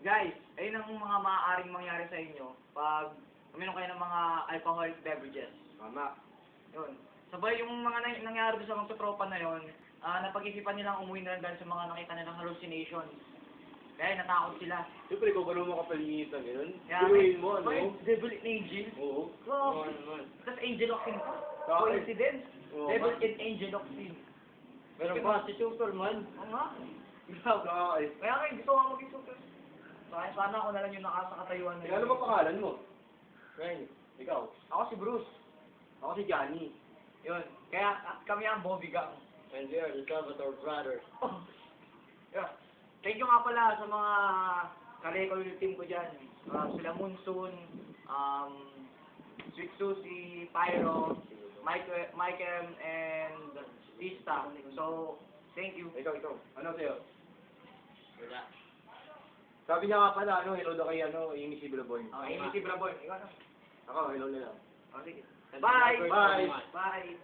Guys, ayun ang mga maaaring mangyari sa inyo pag uminom kayo ng mga alcoholic beverages. Tama. Yun. Sabay yung mga nangyari doon sa mga tropa na yun, napag-isipan nilang umuwi na lang dahil sa mga nakita nilang hallucinations. Kaya natakot sila. Siyempre, kung paano mo kapalinitan, gano'n? Kaya Piluin mo, sabay, ano? devil and angel. Oo. Oh, naman. that's angel of sin. Bakit? Coincidence. Oo, Devil bakit? and angel of sin. Meron pa, si Superman. Oo nga. Bakit? Kaya nga, gusto ko nga maging super. Sana ako na lang yung nakasakatayuan na Eh, ano ba pangalan mo? Ren. Ikaw? Ako si Bruce. Ako si Johnny. Yun. Kaya kami ang Bobby Gang. And they are the Salvatore Brothers. Oh. Yun. Thank you nga pala sa mga kalekol team ko dyan. Sila Monsoon, Sweet Susie, Pyro, Michael, and Tista. So, thank you. Ikaw. Ano sa'yo? Wala. Sabi niya nga pala, hello daw kay, Invisible Boy. Amy si Braboy. Ikaw na. Ako, hello na lang. Sige. Bye! Bye! Bye!